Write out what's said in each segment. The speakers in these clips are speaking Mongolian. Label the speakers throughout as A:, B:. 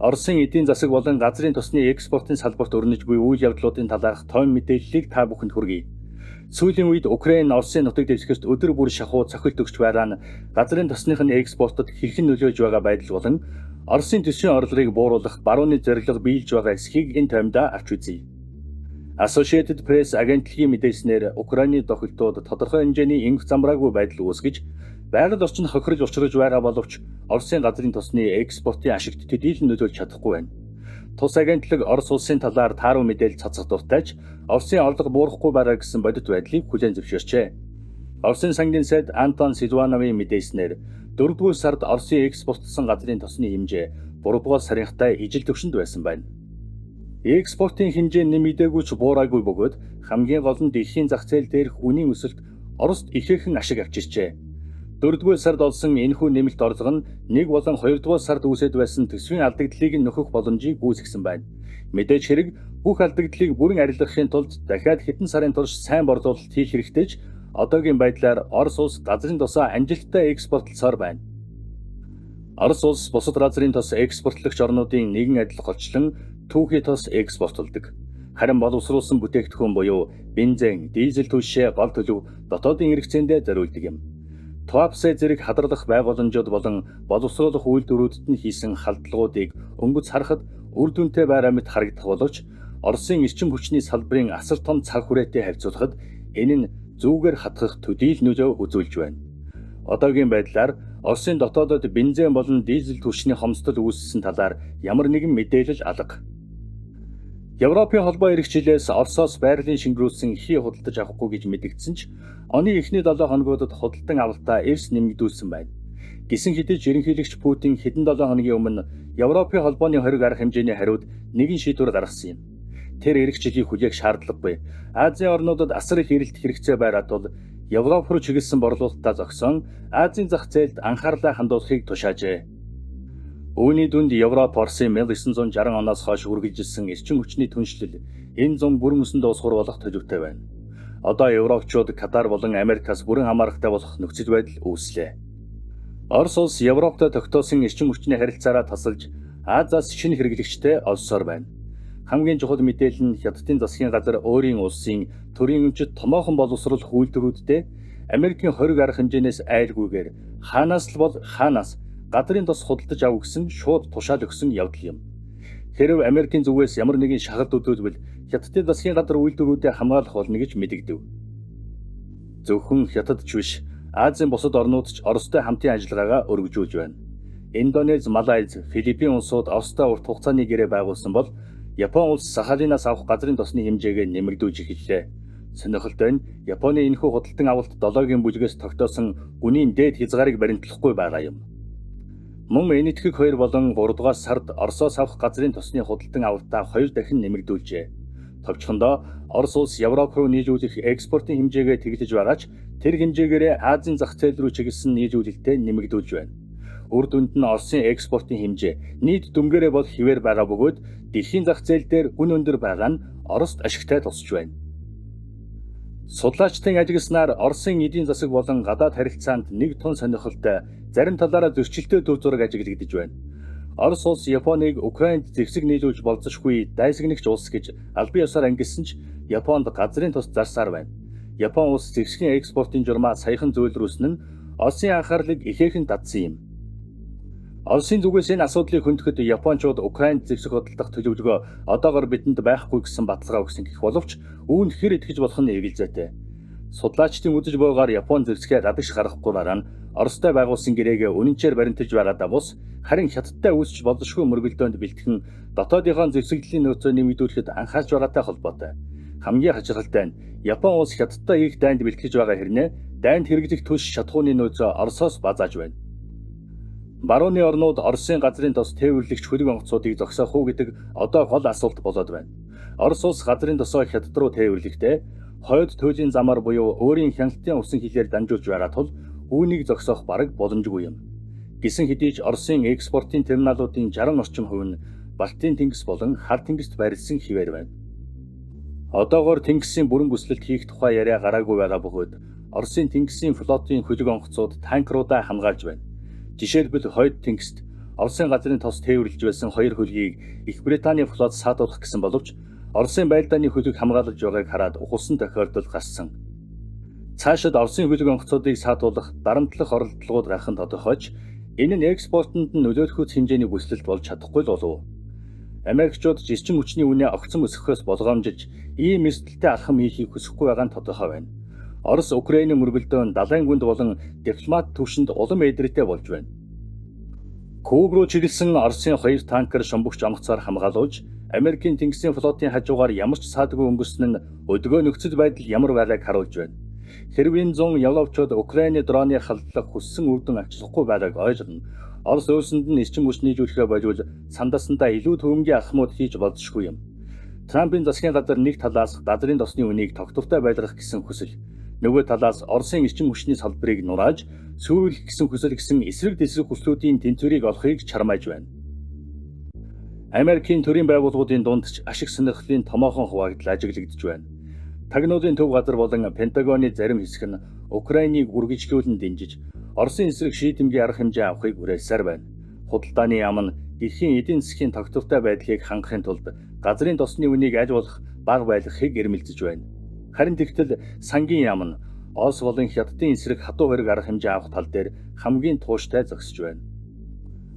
A: Оросын эдийн засаг болон газрын тосны экспортын салбарт өрнөж буй үйл явдлуудын талаарх тойм мэдээллийг та бүхэнд хүргэе. Сүүлийн үед Украин Оросын нутаг дэвсгэрт өдөр бүр шахуу цохилт өгч байгаа нь газрын тосных нь экспортод хэрхэн нөлөөлж байгаа байдал болон Оросын төсвийн орлогыг бууруулах барууны зорилго биелж байгаа эсхийг энэ таймдаа авч үзье. Associated Press агентлагийн мэдээснээр Украины тохиолдолд тодорхой хэмжээний энх замбраагүй байдал үүсгэж, байгаль орчинд хохирож учраж байгаа боловч Оросын газрын тосны экспортын ашигт төдийлөн нөлөөлж чадахгүй байна. Тус агентлаг Орос улсын талаар тааруу мэдээлэл цацах дуртайч Оросын орлого буурахгүй байгаа гэсэн бодит байдлыг хүлээн зөвшөөрчээ. Оросын сангийн сайд Антон Сидвановын мэдээснээр 4-р сард Оросын экспортлсон газрын тосны хэмжээ 3-р сарынхтай ижил түвшинд байсан байна. Экспортын хэмжээ нэмэгдээгүй ч буураагүй бөгөөд хамгийн гол нь дэлхийн зах зээл дээрх үнийн өсөлт Орост ихээхэн ашиг авчирчээ. 4-р сард олсон энэхүү нэмэлт орлого нь 1 болон 2-р сард үүсэт байсан төсвийн алдагдлыг нөхөх боломжийг үүсгэсэн байна. Мэдээж хэрэг бүх алдагдлыг бүрэн арилгахын тулд дахиад хэдэн сарын турш сайн борлуулалт хийх хэрэгтэй ч одоогийн байдлаар Орос улс газрын тосоо амжилттай экспортлсоор байна. Орос улс бусад газрын тос экспортлогч орнуудын нэгэн адил голчлон түүхий тос экспортлдог. Харин боловсруулсан бүтээгдэхүүн буюу бензин, дизель түлшээ гол төлөв дотоодын хэрэгцээндээ зориулдаг юм. Туапсе зэрэг хадгалах байгууламжууд болон боловсруулах үйлдвэрүүдэд нь хийсэн халдлагуудыг өнгөц харахад үр дүнтэй байгаа мэт харагдах боловч Оросын эрчим хүчний салбарын асар том цаг хүрээтэй харьцуулахад энэ нь зүүгээр хатгах төдийл нөлөө үзүүлж байна. Одоогийн байдлаар Оросын дотоодод бензин болон дизель түвшний хомсдол үүссэн талаар ямар нэгэн мэдээлэл алга. Европын холбоо ирэх жилээс Оросоос байгалийн шингэрүүлсэн ихий худалдаж авахгүй гэж мэдэгдсэн ч оны эхний 7 хоногудад худалдан авалтаа эрс нэмэгдүүлсэн байна. Гэсэн хэдий ч ерөнхийлөгч Путин хэдэн 7 хоногийн өмнө Европын холбооны хориг арга хэмжээний хариуд нэгэн шийдвэр гаргасан юм. Тэр эх жилийн хүлээх шаардлагагүй. Азийн орнуудад асар их эрэлт хэрэгцээ байгаа тул Европ руу чиглэсэн борлуулалтаа зогсоон Азийн зах зээлд анхаарлаа хандуулахыг тушаажээ. Үүний дүнд Европ Оросын 1960 оноос хойш үргэлжилсэн эрчим хүчний түншлэл энэ зун бүрэн өсөнд дуусгар болох төлөвтэй байна. Одоо Европчууд Катар болон Америкаас бүрэн хамаарахтай болох нөхцөл байдал үүслээ. Орос улс Европтой тогтоосон эрчим хүчний харилцаараа тасалж Азиас шинэ хэрэглэгчтэй олсоор байна. Хамгийн чухал мэдээлэл нь Хятадын засгийн газар өөрийн улсын төрийн өмчөд томоохон боловсруулах үйлдвэрүүдтэй Америкийн хориг арга хэмжээнээс айлгүйгээр хаанаас л бол хаанаас газрын тос худалдаж авах гэсэн шууд тушаал өгсөн явдал юм. Хэрв Америкийн зүгээс ямар нэгэн шахалт үзүүлбэл Хятадын засгийн газар үйлдвэрүүдэд хамгаалах болно гэж мэдэгдэв. Зөвхөн Хятад ч биш, Азийн бусад орнууд ч Оростой хамтын ажиллагаагаа өргөжүүлж байна. Индонез, Малайз, Филиппин улсууд Оростой урт хугацааны гэрээ байгуулсан бол Япон улс Сахалинаас авах газрын тосны хэмжээгээ нэмэгдүүлж эхэллээ. Сонирхолтой нь Японы энэхүү худалдан авалт 7-гийн бүлгээс тогтоосон үнийн дээд хязгаарыг баримтлахгүй байгаа юм. Мөн Энэтхэг 2 болон 3 дугаар сард Оросоос авах газрын тосны худалдан авалтаа 2 дахин нэмэгдүүлжээ. Товчхондоо Орос улс Европ руу нийлүүлэх экспортын хэмжээгээ тэглэж байгаа ч тэр хэмжээгээрээ Азийн зах зээл рүү чиглэсэн нийлүүлэлтээ нэмэгдүүлж байна. Үр дүнд нь Оросын экспортын хэмжээ нийт дүнгээрээ бол хэвээр байгаа бөгөөд дэлхийн зах зээл дээр үн өндөр байгаа нь Орост ашигтай тусч байна. Судлаачдын ажигласнаар Оросын эдийн засаг болон гадаад харилцаанд нэг тун сонирхолтой зарим талаараа зөрчилтэй төв зураг ажиглагдж байна. Орос улс Японыг Украинд зэвсэг нийлүүлж болзошгүй дайсагнагч улс гэж албан ёсоор ангилсан ч Японд газрын тос зарсаар байна. Япон улс зэвсгийн экспортын журмаа саяхан зөвлөрүүлсэн нь Оросын анхаарлыг ихээхэн татсан юм. Оросын зүгээс энэ асуудлыг хөндөд Япончууд Украинд зэвсэг худалдах төлөвлөгөө одоогоор бидэнд байхгүй гэсэн баталгаа өгсөн гэх боловч үүнд хэр итгэж болох нь эргэлзээтэй. Судлаачдын үзэж байгаагаар Япон зэвсгээ гадагш гаргахгүй дараа нь Оростой байгуулсан гэрээгээ үнэнчээр баримталж байгаадаа бус харин Хятадтай үүсч болзошгүй мөргөлдөөнд бэлтгэн дотоодынхоо зэвсэгдлийн нөөцөө нэмэгдүүлэхэд анхаарч байгаатай холбоотой. Хамгийн хачирхалтай нь Япон улс Хятадтай их дайнд бэлтгэж байгаа хэрнээ дайнд хэрэглэх түлш шатхууны нөөцөө Оросоос базааж байна. Барууны орнууд Оросын газрын тос тээвэрлэгч хөлөг онгоцуудыг зогсоох уу гэдэг одоо гол асуулт болоод байна. Орос улс газрын тосоо Хятад руу тээвэрлэхдээ хойд туйлын замаар буюу өөрийн хяналтын усан хилээр дамжуулж байгаа тул үүнийг зогсоох бараг боломжгүй юм. Гэсэн хэдий ч Оросын экспортын терминалуудын 60 орчим хувь нь Балтийн тэнгис болон Хар тэнгист байрлсан хിവэр байна. Одоогоор тэнгисийн бүрэн бүслэлт хийх тухай яриа гараагүй байгаа бөгөөд Оросын тэнгисийн флотын хөлөг онгоцууд танкеруудаа хамгаалж байна. Жишээлбэл хойд тэнгист Оросын газрын тос тээвэрлэж байсан 2 хөлгийг Их Британий флот саадуулах гэсэн боловч Оросын байлдааны хөлөг хамгаалж байгааг хараад ухалсан тохиолдол гарсан. Цаашид Оросын хөлөг онгоцуудыг саадуулах дарамтлах оролдлогууд гарахын тодорхойч энэ нь экспортод нь нөлөөлөх хэмжээний бүслэлт болж чадахгүй л болов. Америкчууд эрчим хүчний үнэ огцом өсөхөөс болгоомжиж ийм эрсдэлтэй алхам хийхийг хүсэхгүй байгаа нь тодорхой байна. Орос Украиний мөргөлдөөн далайн гүнд болон дипломат түвшинд улам эдрээтэй болж байна. Куб руу чиглэсэн Оросын 2 танкер шумбагч онгоцоор хамгаалуулж, Америкийн тэнгисийн флотын хажуугаар ямар ч саадгүй өнгөрсөн нь өдгөө нөхцөл байдал ямар байгааг харуулж байна. Хэрвээ 100 явлавчууд Украины дроны халдлах хүссэн үр дүн авчлахгүй байгааг ойлгоно. Орос өөрсөнд нь эрчим хүч нийлүүлэхээ болвол сандаасандаа илүү төвөмгийн алхмууд хийж болзошгүй юм. Трампын засгийн газар нэг талаас газрын тосны үнийг тогтвортой байлгах гэсэн хүсэл, нөгөө талаас Оросын эрчим хүчний салбарыг нурааж сүйрүүлэх гэсэн хүсэл гэсэн эсрэг дэсрэг хүслүүдийн тэнцвэрийг олохыг чармааж байна. Америкийн төрийн байгууллагуудын дунд ч ашиг сонирхлын томоохон хуваагдал ажиглагдж байна. Тагнуудын төв газар болон Пентагоны зарим хэсэг нь Украиныг үргэлжлүүлэн дэмжиж, Оросын эсрэг шийдэмгийн арга хэмжээ авахыг уриалсаар байна. Худалдааны яам нь дэлхийн эдийн засгийн тогтвортой байдлыг хангахын тулд газрын тосны үнийг аль болох бага байлгахыг эрмэлзэж байна. Харин тэгтэл сангийн яам нь Орос болон Хятадын эсрэг хатуу хориг арга хэмжээ авах тал дээр хамгийн тууштай зогсож байна.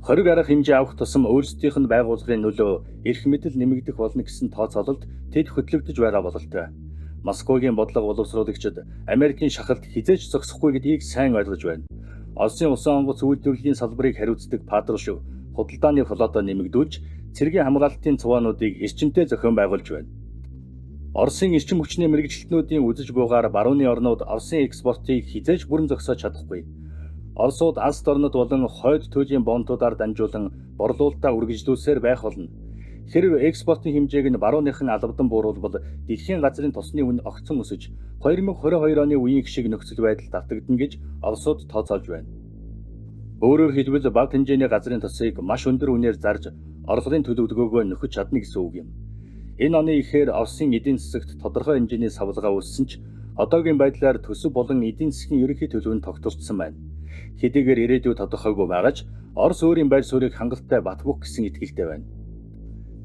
A: Хориг арга хэмжээ авах тусам өөрсдийнх нь байгууллагын нөлөө эрх мэдэл нэмэгдэх болно гэсэн тооцоололд тэд хөтлөгдөж байгаа бололтой. Москвагийн бодлого боловсруулагчид Америкийн шахалт хизээж зогсохгүй гэдгийг сайн ойлгож байна. Оросын усан онгоц үйлдвэрлэлийн салбарыг хариуцдаг Патрушев худалдааны флотоо нэмэгдүүлж, цэргийн хамгаалалтын цувануудыг эрчимтэй зохион байгуулж байна. Оросын эрчим хүчний мэргэжилтнүүдийн үзэж буугаар барууны орнууд Оросын экспортыг хизээж бүрэн зогсоож чадахгүй. Оросууд алс орнод болон хойд туйлийн бомтуудаар дамжуулан борлуулалтаа үргэлжлүүлсээр байх болно. Хэрв экспортын хэмжээг нь барууныхан албадан бууруулбал дэлхийн газрын тосны үн огцом өсөж 2022 оны үеийн шиг нөхцөл байдалд автагдана гэж Оросууд тооцоолж байна. Өөрөөр хэлбэл бага хэмжээний газрын тосыг маш өндөр үнээр зарж орлогын төлөвлөгөөгөө нөхөж чадна гэсэн үг юм. Энэ оны ихээр Оросын эдийн засагт тодорхой хэмжээний савлгаа үүссэн ч одоогийн байдлаар төсөв болон эдийн засгийн ерөнхий төлөв нь тогтворцсон байна. Хэдийгээр ирээдүйд тодорхойгүй байгаач Орос өөрийн байр суурийг хангалттай батбөх гэсэн итгэлтэй байна.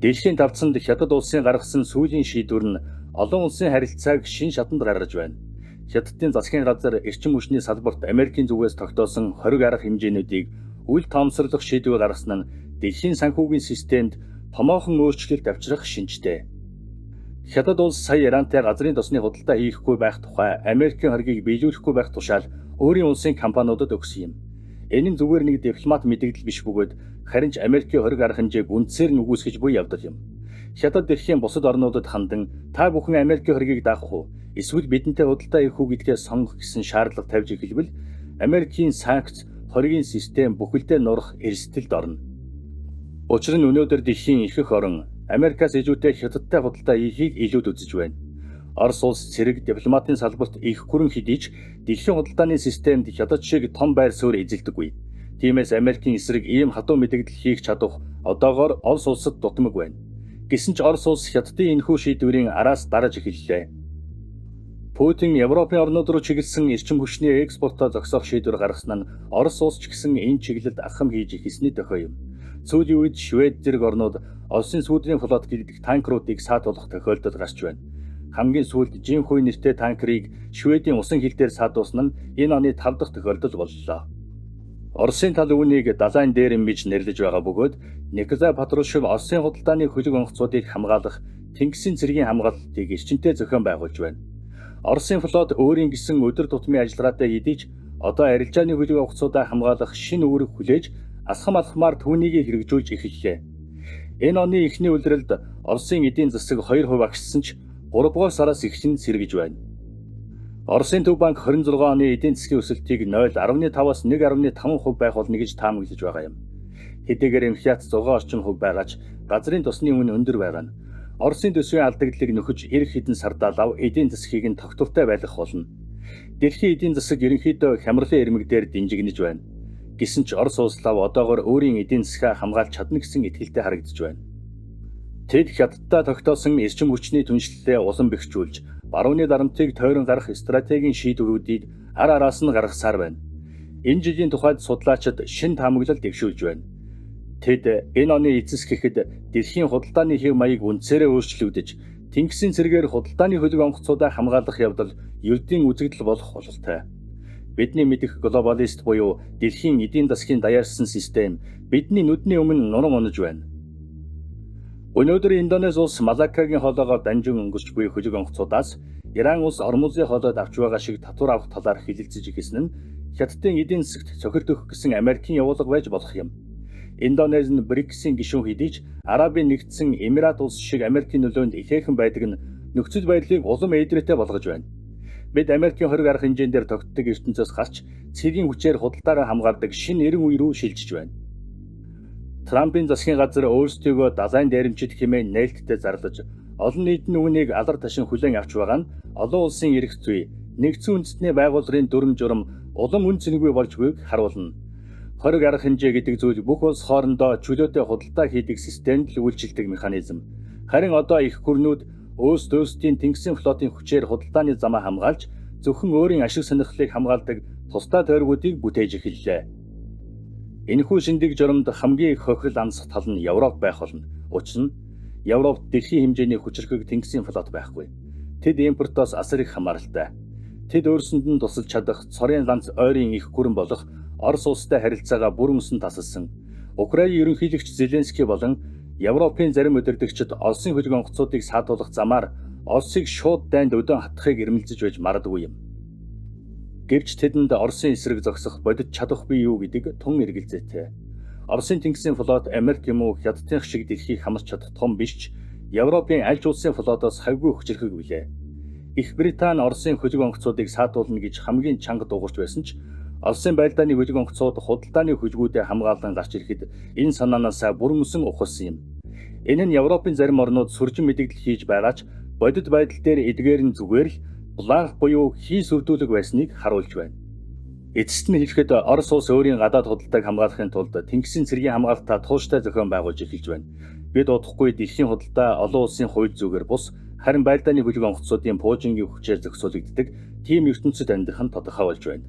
A: Дэлхийн тавцанд Хятад улсын гаргасан сүүлийн шийдвэр нь олон улсын харилцааг шин шатанд гаргаж байна. Хятадын засгийн газар эрчим хүчний салбарт Америкийн зүгээс тогтоосон хориг арга хэмжээнүүдийг үл тоомсорлох шийдвэр гаргасан нь дэлхийн санхүүгийн системд томоохон өөрчлөлт авчрах шинжтэй. Хятад улс сая Ирантай газрын тосны худалдаа хийхгүй байх тухай Америкийн хоргийг биелүүлэхгүй байх тушаал өөрийн улсын компаниудад өгсөн юм. Энэ нь зүгээр нэг дипломат мэдээлэл биш бөгөөд харин ч Америкийн хориг арга хэмжээг үндсээр нь үгүйсгэж буй явдал юм. Хятад дэлхийн бусад орнуудад хандан та бүхэн Америкийн хоригийг даах уу? Эсвэл бидэнтэй худалдаа хийх үү гэдгээ сонгох гэсэн шаардлага тавьж эхэлбэл Америкийн санкц хоригийн систем бүхэлдээ нурах эрсдэлд орно. Учир нь өнөөдөр дэлхийн ихэнх орн Америкаас ижүүтэй Хятадтай худалдаа хийхийг илүүд үзэж байна. Орос улс цэрэг дипломатын салбарт их хүрэн хэдий ч дэлхийн худалдааны системд Хятад шиг том байр суурь эзэлдэггүй. Тиймээс Америкийн эсрэг ийм хатуу мэдээлэл хийх чадах одоогоор Орос улсад дутмаг байна. Гэсэн ч Орос улс Хятадын энэхүү шийдвэрийн араас дараж эхэллээ. Путин Европын орнууд руу чиглэсэн эрчим хүчний экспортоо зогсоох шийдвэр гаргасан нь Орос улс ч гэсэн энэ чиглэлд ахам хийж эхэлсний дохио юм. Сүүлийн үед Швед зэрэг орнууд Оросын сүүдрийн флот гэдэг танкеруудыг саатуулах тохиолдол гарч байна. Хамгийн сүүлд Жинхуй нэртэй танкерыг Шведийн усан хил дээр саадуулсан нь энэ оны 5 дахь тохиолдол боллоо. Оросын тал үүнийг далайн дээр нэмж нэрлэж байгаа бөгөөд Николай Патрушев Оросын худалдааны хөлөг онгоцуудыг хамгаалах тэнгисийн цэргийн хамгаалалтыг эрчимтэй зохион байгуулж байна. Оросын флот өөрийн гэсэн өдөр тутмын ажиллагаатай хэдий ч одоо арилжааны хөлөг онгоцуудаа хамгаалах шинэ үүрэг хүлээж алхам алхмаар түүнийг хэрэгжүүлж эхэллээ. Энэ оны эхний улиралд Оросын эдийн засаг 2% агшсан ч 3 дугаар сараас эхлэн сэргэж байна. Оросын төв банк 26 оны эдийн засгийн өсөлтийг 0.15-аас 1.5% байх болно гэж таамаглаж байгаа юм. Хэдийгээр инфляц 6 орчим хувь байгаач газрын тосны үн өндөр байгаа нь Оросын төсвийн алдагдлыг нөхөж эх хэдэн сард лав эдийн засгийг нь тогтвортой байлгах болно. Дэлхийн эдийн засаг ерөнхийдөө хямралын ирмэгдээр динжигнэж байна. Гэсэн ч Орос улс лав одоогоор өөрийн эдийн засгаа хамгаалж чадна гэсэн итгэлтэй харагдаж байна. Тэд Хятадтай тогтоосон эрчим хүчний түншлэлээ улам бэхжүүлж, барууны дарамтыг тойрон гарах стратегийн шийдвэрүүдийг ар араас нь гаргасаар байна. Энэ жилийн тухайд судлаачид шин таамаглал дэвшүүлж байна. Тэд энэ оны эцэс гэхэд дэлхийн худалдааны хэв маяг үндсээрээ өөрчлөгдөж, тэнгисийн цэргээр худалдааны хөлөг онгоцуудаа хамгаалах явдал ердийн үзэгдэл болох бололтой. Бидний мэдих глобалист буюу дэлхийн эдийн засгийн даяарсан систем бидний нүдний өмнө нуран унаж байна. Өнөөдөр Индонез улс Малаккагийн хоолоогоор данжин өнгөрч буй хөлөг онгоцудаас Иран улс Ормузын хоолойд авч байгаа шиг татвар авах талаар хэлэлцэж ихэсэн нь Хятадын эдийн засагт цохилт өгөх гэсэн Америкийн явуулга байж болох юм. Индонез нь БРИКС-ийн гишүүн хэдий ч Арабын нэгдсэн Эмират улс шиг Америкийн нөлөөнд ихээхэн байдаг нь нөхцөл байдлыг улам ээдрээтэй болгож байна. Бид Америкийн хориг арга хэмжээнд дээр тогтдог ертөнцөөс гарч цэргийн хүчээр худалдаараа хамгаалдаг шинэ эрен үе рүү шилжиж байна. Трампын засгийн газар өөрсдийгөө далайн дээрэмчид хэмээн нээлттэй зарлаж, олон нийтийн үнийг алар ташин хүлээн авч байгаа нь олон улсын эрх зүй, нэгдсэн үндэстний байгууллагын дүрм журам улам үн цэнэгүй болж буйг харуулна. Хориг арга хэмжээ гэдэг зүйл бүх улс хоорондоо чөлөөтэй худалдаа хийдэг системд л үйлчилдэг механизм. Харин одоо их гүрнүүд өөрсдийн тэнгисийн флотын хүчээр худалдааны замаа хамгаалж, зөвхөн өөрийн ашиг сонирхлыг хамгаалдаг тусдаа тойргуудыг бүтээж эхэллээ. Энэхүү шиндэг журамд хамгийн их хохирол амсах тал нь Европ байх болно. Учир нь Европт дэлхийн хэмжээний хүчирхэг тэнгисийн флот байхгүй. Тэд импортоос асар их хамааралтай. Тэд өөрсөнд нь тусалж чадах цорын ганц ойрын их гүрэн болох Орос улстай харилцаагаа бүр өмсөн тасалсан. Украин ерөнхийлөгч Зеленский болон Европын зарим удирдагчид Оросын хөлөг онгоцуудыг саатуулах замаар Оросыг шууд дайнд өдөн хатахыг эрмэлзэж байж марадгүй юм. Гэвч тэдэнд Оросын эсрэг зогсох бодит чадахгүй юу гэдэг тун эргэлзээтэй. Оросын тэнгисийн флот Америк юм уу Хятадын шиг дэлхийг хамарч чадах том биш ч Европын аль ч улсын флотоос хавьгүй хүчирхэг билээ. Их Британи Оросын хөлөг онгоцуудыг саатуулна гэж хамгийн чанга дуугарч байсан ч Оросын байлдааны хөлөг онгоцууд худалдааны хөлгүүдэд хамгаалан гарч ирэхэд энэ санаанаасаа бүр өмсөн ухалсан юм. Энэ нь Европын зарим орнууд сүржин мэдээлэл хийж байгаа ч бодит байдал дээр эдгээр нь зүгээр л бланк буюу хий сүрдүүлэг байсныг харуулж байна. Эцэст нь хэлэхэд Орос улс өөрийн гадаад худалдааг хамгаалахын тулд тэнгисийн цэргийн хамгаалтаа тууштай зохион байгуулж эхэлж байна. Бид удахгүй дэлхийн худалдаа олон улсын хууль зүгээр бус харин байлдааны хөлөг онгоцуудын пуужингийн хүчээр зохицуулагддаг тийм ертөнцид амьдрах нь тодорхой болж байна.